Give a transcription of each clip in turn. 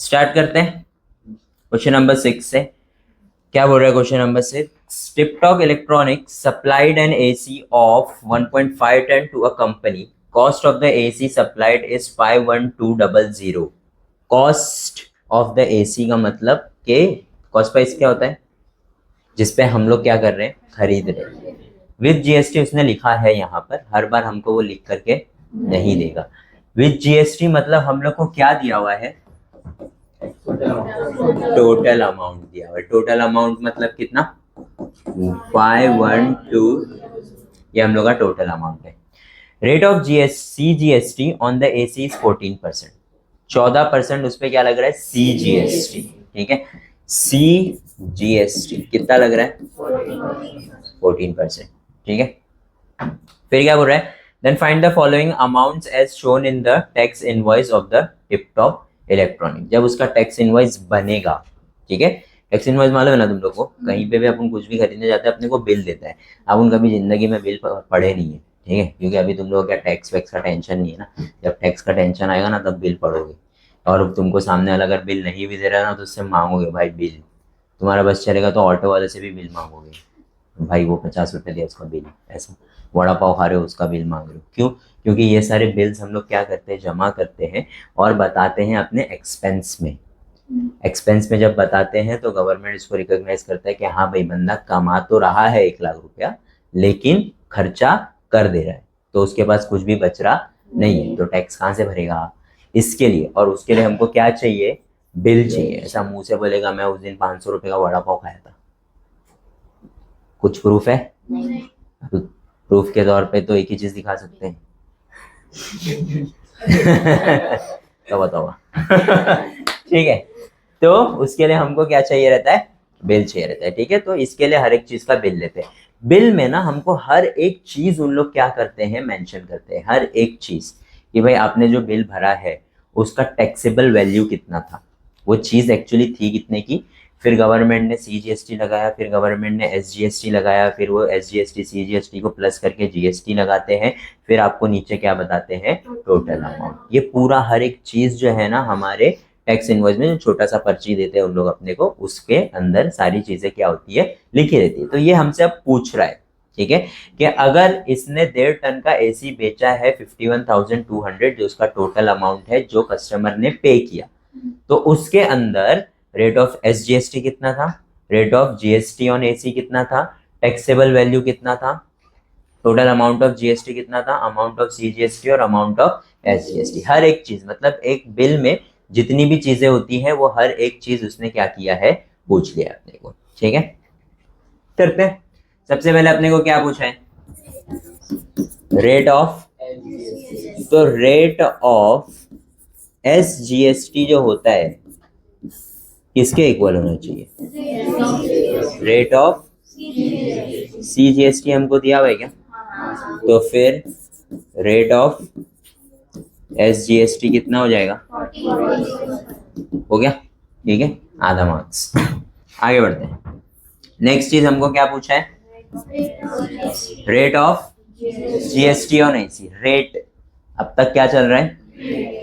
Start करते हैं question number 6 से। क्या बोल रहा है question number 6? Tiptop electronics supplied an AC of 1.5 ton to a company. Cost of the AC supplied is 51200। Cost of the AC का मतलब के कॉस्ट प्राइस क्या होता है जिसपे हम लोग क्या कर रहे हैं, खरीद रहे हैं। विद जीएसटी उसने लिखा है यहाँ पर, हर बार हमको वो लिख करके नहीं देगा। विद जीएसटी मतलब हम लोग को क्या दिया हुआ है, टोटल अमाउंट दिया हुआ है। टोटल अमाउंट मतलब कितना, 512, ये हम लोग का टोटल अमाउंट है। Rate of CGST on the AC is 14%। 14% उस पर क्या लग रहा है, CGST। ठीक है, CGST कितना लग रहा है, 14%। ठीक है, फिर क्या बोल रहा है, then find the following amounts as shown in the tax invoice of the Tiptop electronic. जब उसका टैक्स इनवॉइस बनेगा, ठीक है, टैक्स इनवॉइस मालूम है ना तुम लोग को, कहीं पे भी अपन कुछ भी खरीदने जाते हैं अपने को बिल देता है। अपन कभी जिंदगी में बिल पढ़े नहीं है, ठीक है, क्योंकि अभी तुम लोग क्या टैक्स वैक्स का टेंशन नहीं है ना। जब टैक्स का टेंशन आएगा ना तब बिल पढ़ोगे, और तुमको सामने वाला अगर बिल नहीं भी दे रहा है ना तो उससे मांगोगे भाई बिल। तुम्हारा बस चलेगा तो ऑटो वाले से भी बिल मांगोगे, भाई वो 50 रुपये दिया उसका बिल। ऐसा वड़ा पाव खा रहे हो उसका बिल मांग रहे हो, क्यों? क्योंकि ये सारे बिल्स हम लोग क्या करते हैं, जमा करते हैं और बताते हैं अपने एक्सपेंस में। एक्सपेंस में जब बताते हैं तो गवर्नमेंट इसको रिकॉग्नाइज करता है कि हाँ भाई बंदा कमा तो रहा है 1 लाख रुपया, लेकिन खर्चा कर दे रहा है, तो उसके पास कुछ भी बच रहा नहीं है, तो टैक्स कहाँ से भरेगा? इसके लिए। और उसके लिए हमको क्या चाहिए, बिल चाहिए। ऐसा मुंह से बोलेगा मैं उस दिन 500 रुपये का वड़ा पाव खाया था, कुछ प्रूफ है? नहीं। प्रूफ के तौर पे तो एक ही चीज दिखा सकते हैं। तो बताओ। ठीक है, तो उसके लिए हमको क्या चाहिए रहता है, बिल चाहिए रहता है। ठीक है, तो इसके लिए हर एक चीज का बिल लेते हैं। बिल में ना हमको हर एक चीज उन लोग क्या करते हैं, मेंशन करते हैं हर एक चीज, कि भाई आपने जो बिल भरा है उसका टैक्सेबल वैल्यू कितना था, वो चीज एक्चुअली थी कितने की। फिर गवर्नमेंट ने CGST लगाया, फिर गवर्नमेंट ने SGST लगाया, फिर वो SGST CGST को प्लस करके GST लगाते हैं। फिर आपको नीचे क्या बताते हैं, टोटल अमाउंट। ये पूरा हर एक चीज जो है ना हमारे टैक्स इनवॉइस में, जो छोटा सा पर्ची देते हैं उन लोग अपने को, उसके अंदर सारी चीजें क्या होती है, लिखी रहती है। तो ये हमसे अब पूछ रहा है, ठीक है, कि अगर इसने 1.5 टन का एसी बेचा है 51,200, जो उसका टोटल अमाउंट है जो कस्टमर ने पे किया, तो उसके अंदर रेट ऑफ SGST कितना था, rate of GST on AC कितना था, टैक्सेबल वैल्यू कितना था, टोटल अमाउंट ऑफ GST कितना था, अमाउंट ऑफ CGST और अमाउंट ऑफ SGST। हर एक चीज, मतलब एक बिल में जितनी भी चीजें होती हैं वो हर एक चीज उसने क्या किया है, पूछ लिया अपने को। ठीक है, करते हैं। सबसे पहले अपने को क्या पूछा है, रेट ऑफ। तो रेट ऑफ SGST जो होता है किसके इक्वल होना चाहिए, रेट ऑफ CGST हमको दिया हुआ है क्या, तो फिर रेट ऑफ SGST कितना हो जाएगा, हो गया। ठीक है, आधा मार्क्स। आगे बढ़ते हैं। नेक्स्ट चीज हमको क्या पूछा है, rate of GST on AC. Rate अब तक क्या चल रहा है,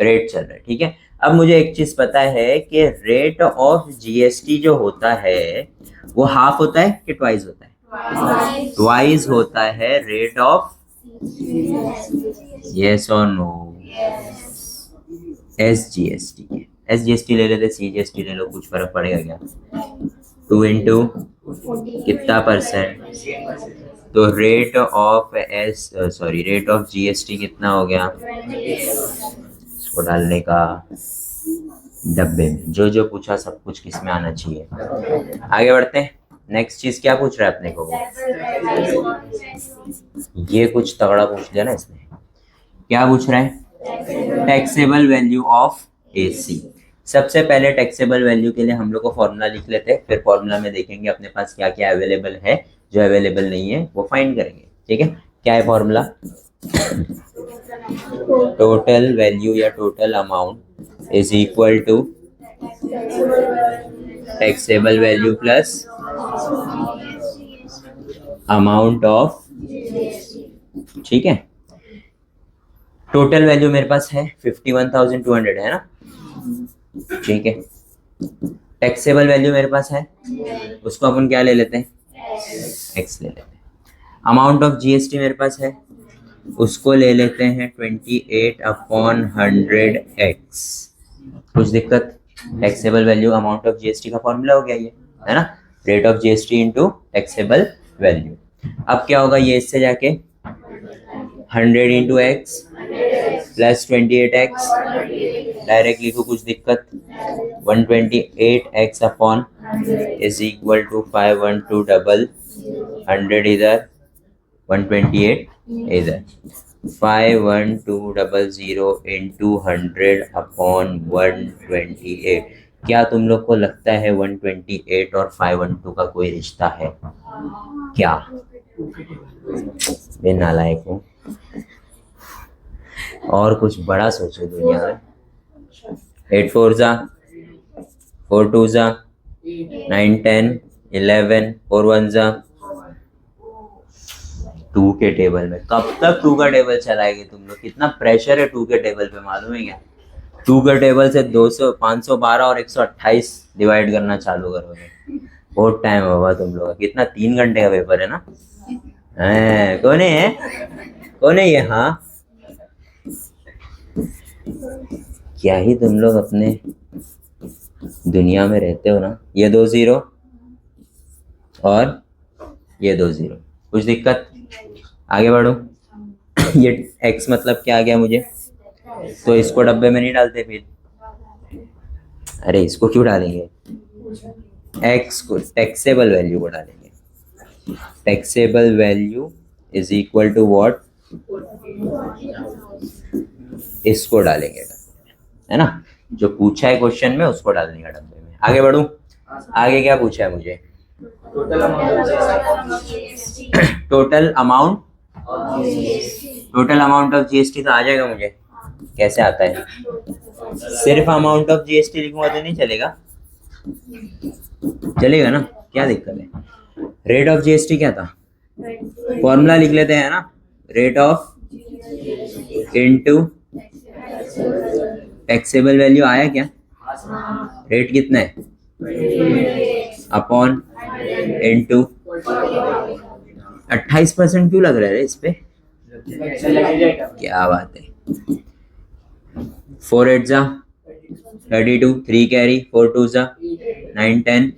रेट चल रहा है। ठीक है, अब मुझे एक चीज पता है कि रेट ऑफ GST जो होता है वो हाफ होता है कि ट्वाइस होता है, ट्वाइस होता है रेट ऑफ, यस और नो, SGST के। SGST ले लेते, CGST ले लो, कुछ फर्क पड़ेगा क्या, 2 इंटू कितना परसेंट, तो rate of rate of GST कितना हो गया, इसको डालने का डब्बे में, जो जो पूछा सब कुछ किस में आना चाहिए। आगे बढ़ते हैं। नेक्स्ट चीज क्या पूछ रहा है अपने को, ये कुछ तगड़ा पूछ लिया ना इसने। क्या पूछ रहा है, टैक्सेबल वैल्यू ऑफ एसी। सबसे पहले टैक्सेबल वैल्यू के लिए हम लोग को फॉर्मूला लिख लेते हैं, फिर फॉर्मूला में देखेंगे अपने पास क्या क्या अवेलेबल है, जो अवेलेबल नहीं है वो फाइंड करेंगे। ठीक है, क्या है फॉर्मूला, टोटल वैल्यू या total amount is equal to taxable value plus amount of. ठीक है, टोटल वैल्यू मेरे पास है 51,200 है ना, ठीक है, टैक्सेबल वैल्यू मेरे पास है, उसको अपन क्या ले लेते हैं, एक्स ले लेते हैं। अमाउंट ऑफ जीएसटी मेरे पास है, उसको ले लेते हैं 28/100 एक्स। कुछ दिक्कत, taxable value amount of GST का फॉर्मूला हो गया ये, है ना, rate of GST into taxable value. अब क्या होगा, ये इससे जाके 100 into x plus 28x, direct लिखो, कुछ दिक्कत, 128x upon is equal to 512 100 इधर 128 इधर, 51200 इंटू 100 अपॉन 128। क्या तुम लोग को लगता है 128 और 512 का कोई रिश्ता है क्या? मैं नालायक हूँ, और कुछ बड़ा सोचो दुनिया में। 8 4 जा 4 2 जा 9 10 11 4 1 जा 2 के टेबल में। कब तक 2 का टेबल चलाएंगे तुम लोग? कितना प्रेशर है 2 के टेबल पे, मालूम है क्या? 2 के टेबल से 200 512 और 128 डिवाइड करना चालू करोगे, बहुत टाइम होगा तुम लोग। कितना, 3 घंटे का पेपर है ना? कौन है कौन है ये? हाँ, क्या ही तुम लोग अपने दुनिया में रहते हो ना। ये 2 0 और ये 2 0, कुछ दिक्कत? आगे बढ़ो। ये x मतलब क्या आ गया मुझे, तो इसको डब्बे में नहीं डालते फिर, अरे इसको क्यों डालेंगे, x को टैक्सेबल वैल्यू को डालेंगे। Taxable value is equal to what, इसको डालेंगे, है ना, जो पूछा है क्वेश्चन में उसको डालने का डब्बे में। आगे बढ़ूं, आगे क्या पूछा है मुझे, टोटल अमाउंट ऑफ जीएसटी तो आ जाएगा मुझे, कैसे आता है? सिर्फ अमाउंट ऑफ जीएसटी लिखूंगा तो नहीं चलेगा, चलेगा ना, क्या दिक्कत है? रेट ऑफ जीएसटी क्या था, फॉर्मूला लिख लेते हैं ना, rate of into taxable value आया क्या, रेट कितना है, अपॉन इनटू 28% क्यों लग रहा है इस पे, क्या बात है। 4 8 जा 32, 3 कैरी, 4 2 जा 9 10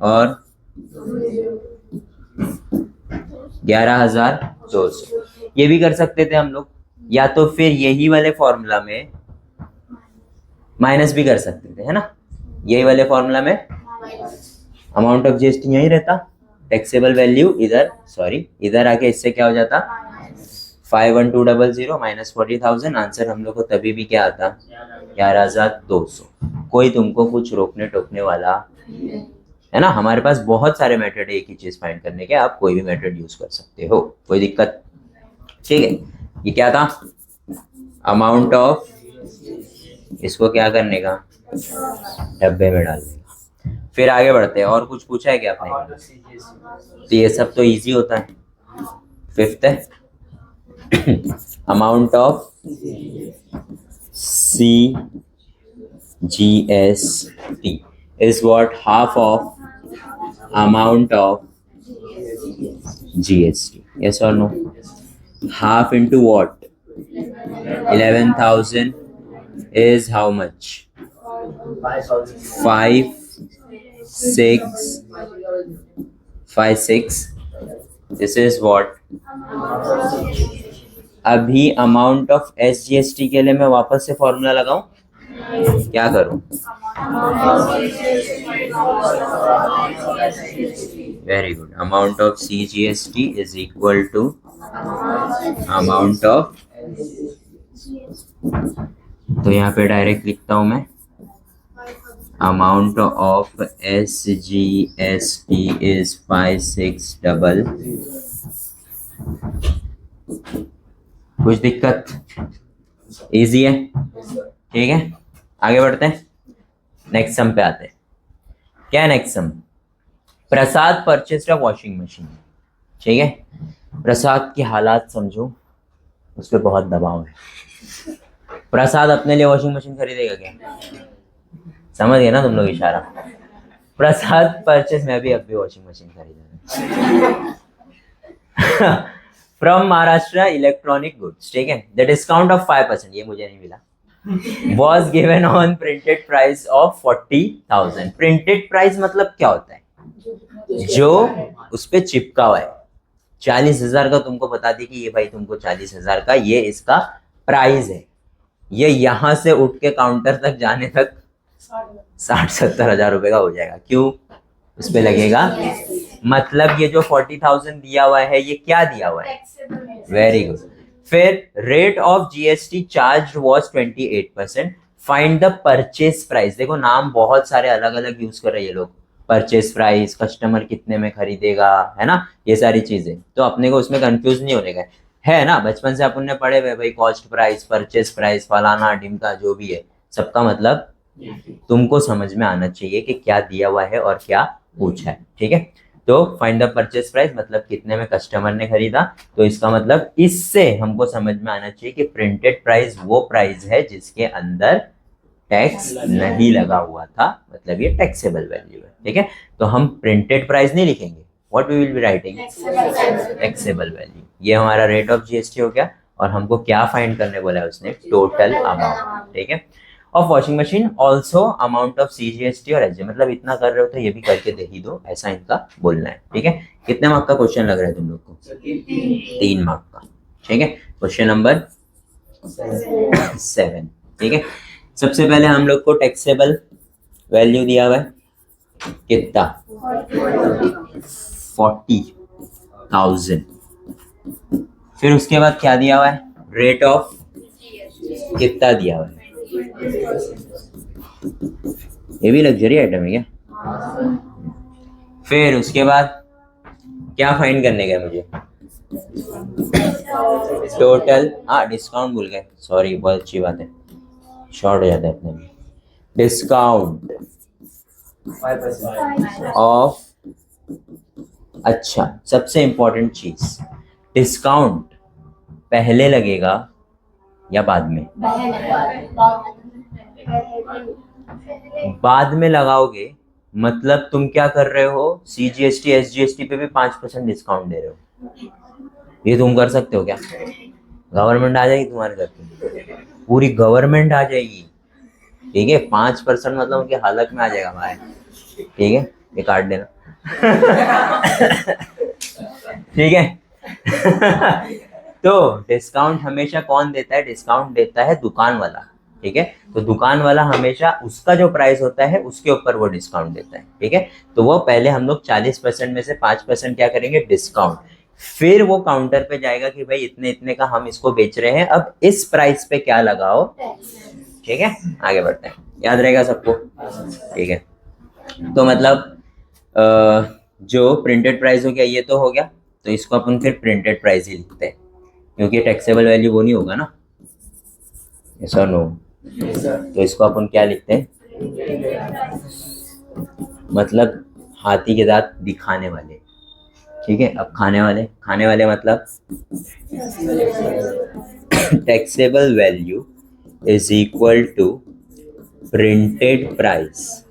और 11,200। ये भी कर सकते थे हम लोग, या तो फिर यही वाले फॉर्मूला में माइनस भी कर सकते थे, है ना, यही वाले फॉर्मूला में अमाउंट ऑफ जीएसटी यही रहता, टैक्सेबल वैल्यू इधर, सॉरी इधर आके इससे क्या हो जाता, 51200 माइनस 40,000, आंसर हम लोग को तभी भी क्या आता, 11,200। कोई तुमको कुछ रोकने टोकने वाला है ना। हमारे पास बहुत सारे मेथड है एक ही चीज फाइंड करने के, आप कोई भी मेथड यूज कर सकते हो, कोई दिक्कत, ठीक है। ये क्या था, अमाउंट ऑफ, इसको क्या करने का, डब्बे में डालने का। फिर आगे बढ़ते हैं, और कुछ पूछा है क्या आपने? तो ये सब तो इजी होता है। फिफ्थ है amount of CGST is what, half of amount of GST, yes or no? Half into what, 11,000 is how much, 5 6, this is what। अभी अमाउंट ऑफ SGST के लिए मैं वापस से फॉर्मूला लगाऊं, क्या करूं, very good, amount of CGST is equal to amount of, तो यहाँ पे डायरेक्ट लिखता हूं मैं, अमाउंट ऑफ SGST इज 5,600। कुछ दिक्कत, इजी है, ठीक है। आगे बढ़ते हैं, नेक्स्ट सम पे आते हैं। क्या है next sum, Prasad purchased a washing machine, ठीक है। प्रसाद की हालात समझो, उस पर बहुत दबाव है। प्रसाद अपने लिए वॉशिंग मशीन खरीदेगा क्या, समझ गए ना तुम लोग इशारा। प्रसाद परचेस, मैं भी अभी वॉशिंग मशीन खरीदा फ्रॉम महाराष्ट्र इलेक्ट्रॉनिक गुड्स, ठीक है। द डिस्काउंट ऑफ 5%, ये मुझे नहीं मिला, was given on printed price of 40,000। Printed price मतलब क्या होता है, जो उस पे चिपका हुआ है। 40,000 का तुमको बता दी कि ये भाई तुमको 40,000 का ये इसका प्राइस है। ये यहां से उठ के काउंटर तक जाने तक 60-70 हजार रुपए का हो जाएगा। क्यों, उस पे लगेगा। मतलब ये जो 40,000 दिया हुआ है, ये क्या दिया हुआ है, वेरी गुड। फिर rate of GST charge was 28%। Find the purchase price. देखो नाम बहुत सारे अलग अलग यूज कर रहे हैं ये लोग। परचेज प्राइस, कस्टमर कितने में खरीदेगा, है ना, ये सारी चीजें। तो अपने को उसमें कंफ्यूज नहीं होने का है ना। बचपन से अपन ने पढ़े हुए भाई, कॉस्ट प्राइस, परचेज प्राइस, फलाना ढिमका, जो भी है सबका मतलब तुमको समझ में आना चाहिए कि क्या दिया हुआ है और क्या पूछा है, ठीक है। तो फाइंड द परचेज प्राइस मतलब कितने में कस्टमर ने खरीदा। तो इसका मतलब इससे हमको समझ में आना चाहिए कि प्रिंटेड प्राइस वो प्राइस है जिसके अंदर टैक्स नहीं लगा हुआ था, मतलब ये टैक्सेबल वैल्यू है, ठीक है। तो हम प्रिंटेड प्राइस नहीं लिखेंगे, what we will be writing, taxable value. ये हमारा रेट ऑफ जीएसटी हो गया। और हमको क्या फाइंड करने बोला है उसने, टोटल अमाउंट, ठीक है। Of washing machine also amount of CGST और एसजी, मतलब इतना कर रहे हो तो ये भी करके दे ही दो, ऐसा इनका बोलना है, ठीक है। कितने मार्क का क्वेश्चन लग रहा है तुम लोग को, 3 मार्क का, ठीक है। क्वेश्चन नंबर 7, ठीक है। सबसे पहले हम लोग को टैक्सेबल वैल्यू दिया हुआ है कितना, 40,000। फिर उसके बाद क्या दिया हुआ है, रेट ऑफ कितना दिया हुआ है। ये भी लग्जरी आइटम है क्या। फिर उसके बाद क्या फाइंड करने गए मुझे, टोटल, हाँ डिस्काउंट भूल गए, सॉरी, बहुत अच्छी बात है, शॉर्ट हो जाता है अपने में। डिस्काउंट ऑफ, अच्छा सबसे इंपॉर्टेंट चीज, डिस्काउंट पहले लगेगा या बाद में, बाद में लगाओगे। मतलब तुम क्या कर रहे हो, सीजीएसटी एसजीएसटी पे भी 5% डिस्काउंट दे रहे हो। ये तुम कर सकते हो क्या, गवर्नमेंट आ जाएगी तुम्हारे घर पे, पूरी गवर्नमेंट आ जाएगी, ठीक है। 5% मतलब उनकी हालत में आ जाएगा भाई, ठीक है, ये काट देना ठीक है तो डिस्काउंट हमेशा कौन देता है, डिस्काउंट देता है दुकान वाला, ठीक है। तो दुकान वाला हमेशा उसका जो प्राइस होता है उसके ऊपर वो डिस्काउंट देता है, ठीक है। तो वो पहले हम लोग 40% में से 5% क्या करेंगे, डिस्काउंट। फिर वो काउंटर पे जाएगा कि भाई इतने इतने का हम इसको बेच रहे हैं, अब इस प्राइस पे क्या लगाओ, ठीक है। आगे बढ़ते हैं, याद रहेगा सबको, ठीक है। तो मतलब जो प्रिंटेड प्राइस हो गया ये तो हो गया, तो इसको अपन फिर प्रिंटेड प्राइस ही लिखते हैं, क्योंकि टैक्सेबल वैल्यू वो नहीं होगा ना, ऐसा नो। तो इसको अपन क्या लिखते हैं, मतलब हाथी के दांत दिखाने वाले, ठीक है। अब खाने वाले, खाने वाले मतलब taxable value is equal to printed price,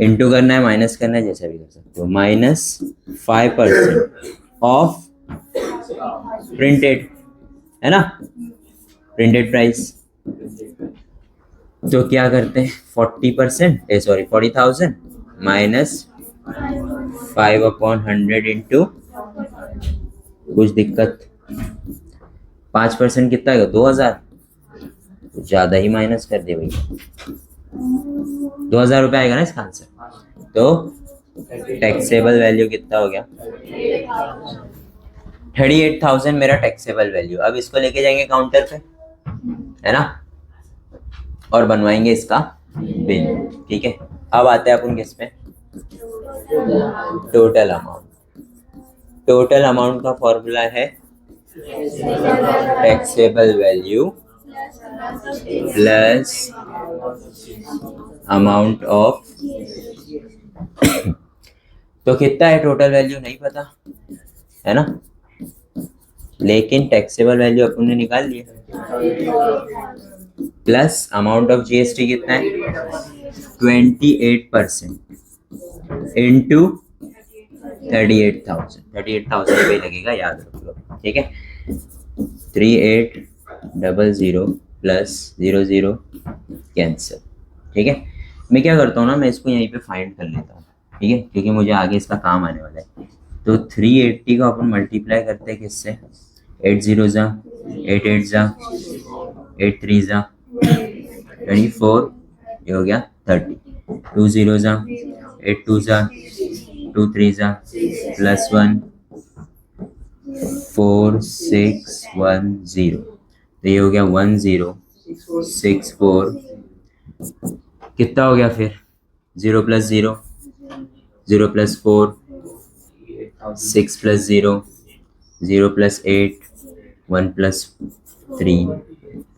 into करना है, माइनस करना है, जैसा भी कर सकते हो, -5% ऑफ प्रिंटेड, है ना, प्रिंटेड प्राइस। तो क्या करते हैं, 40,000 -5/100 इंटू, कुछ दिक्कत, 5% कितना है, 2,000, ज्यादा ही माइनस कर दे भैया, 2,000 रुपये आएगा ना इसका आंसर। तो टैक्सेबल वैल्यू कितना हो गया, 38,000 मेरा टैक्सेबल वैल्यू। अब इसको लेके जाएंगे काउंटर पे, है ना, और बनवाएंगे इसका बिल, ठीक है। अब आते हैं अपन किस पे, टोटल अमाउंट। टोटल अमाउंट का फॉर्मूला है taxable value plus amount of तो कितना है टोटल वैल्यू नहीं पता, है ना, लेकिन टैक्सेबल वैल्यू अपन ने निकाल लिया, प्लस अमाउंट ऑफ जीएसटी कितना है 28% इंटू 38,000 रुपये लगेगा, याद रख लो, ठीक है। 3800 प्लस 00 कैंसिल, ठीक है। मैं क्या करता हूँ ना, मैं इसको यहीं पे फाइंड कर लेता हूँ, ठीक है, क्योंकि मुझे आगे इसका काम आने वाला है। तो 380 को अपन मल्टीप्लाई करते हैं किससे, 8 0 जा 8 8 जा 8 3 जा 24, ये हो गया 30, 2 0 जा 8 2 जा 2 3 जा प्लस 1 4 6 1 0, तो ये हो गया 1 0 6 4, कितना हो गया फिर 0 plus 0 0 plus 4 6 plus 0 0 plus 8 1 plus 3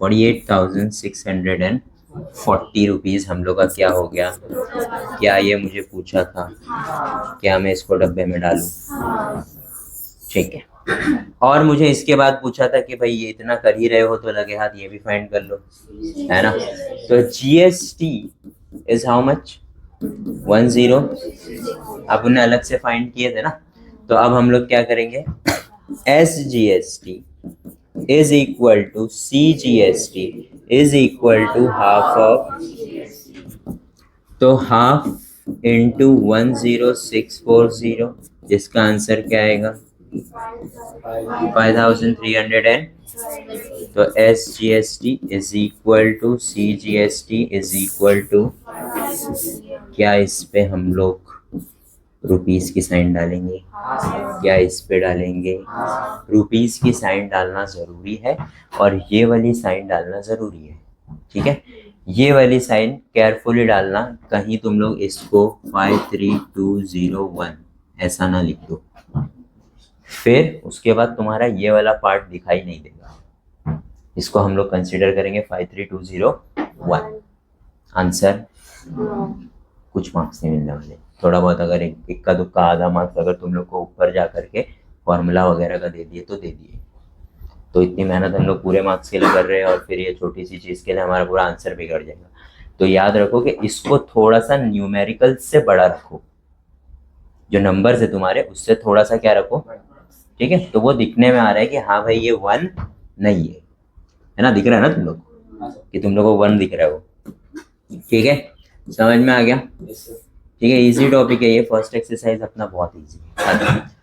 48,640 rupees हम लोग का क्या हो गया। क्या ये मुझे पूछा था, क्या मैं इसको डब्बे में डालूं, ठीक है। और मुझे इसके बाद पूछा था कि भाई ये इतना कर ही रहे हो तो लगे हाथ ये भी फाइंड कर लो, है ना। तो जीएसटी इज हाउ मच 10, अपन ने अलग से फाइंड किए थे ना। तो अब हम लोग क्या करेंगे, S G S T is equal to C G S T is equal to half of, तो हाफ इंटू 10640, जिसका आंसर क्या आएगा 5300 तो S G S T is equal to C G S T is equal to, क्या इस पे हम लोग रुपीस की साइन डालेंगे, क्या इस पे डालेंगे, रुपीस की साइन डालना ज़रूरी है और ये वाली साइन डालना ज़रूरी है, ठीक है। ये वाली साइन केयरफुली डालना, कहीं तुम लोग इसको 53201 ऐसा ना लिख दो, फिर उसके बाद तुम्हारा ये वाला पार्ट दिखाई नहीं देगा। इसको हम लोग कंसिडर करेंगे 53201 आंसर। कुछ मार्क्स नहीं मिलने वाले, थोड़ा बहुत अगर इक्का दुक्का आधा मार्क्स अगर तुम लोग को ऊपर जा करके फॉर्मूला वगैरह का दे दिए तो दे दिए। तो इतनी मेहनत हम लोग पूरे मार्क्स के लिए कर रहे हैं और फिर ये छोटी सी चीज़ के लिए हमारा पूरा आंसर बिगड़ जाएगा। तो याद रखो कि इसको थोड़ा सा न्यूमेरिकल से बड़ा रखो, जो नंबर है तुम्हारे उससे थोड़ा सा क्या रखो, ठीक है। तो वो दिखने में आ रहा है कि हाँ भाई ये 1 नहीं है ना, दिख रहा है ना तुम लोग कि तुम लोग को 1 दिख रहा है वो, ठीक है। समझ में आ गया, ठीक है। इजी टॉपिक है ये, फर्स्ट एक्सरसाइज अपना बहुत इजी है।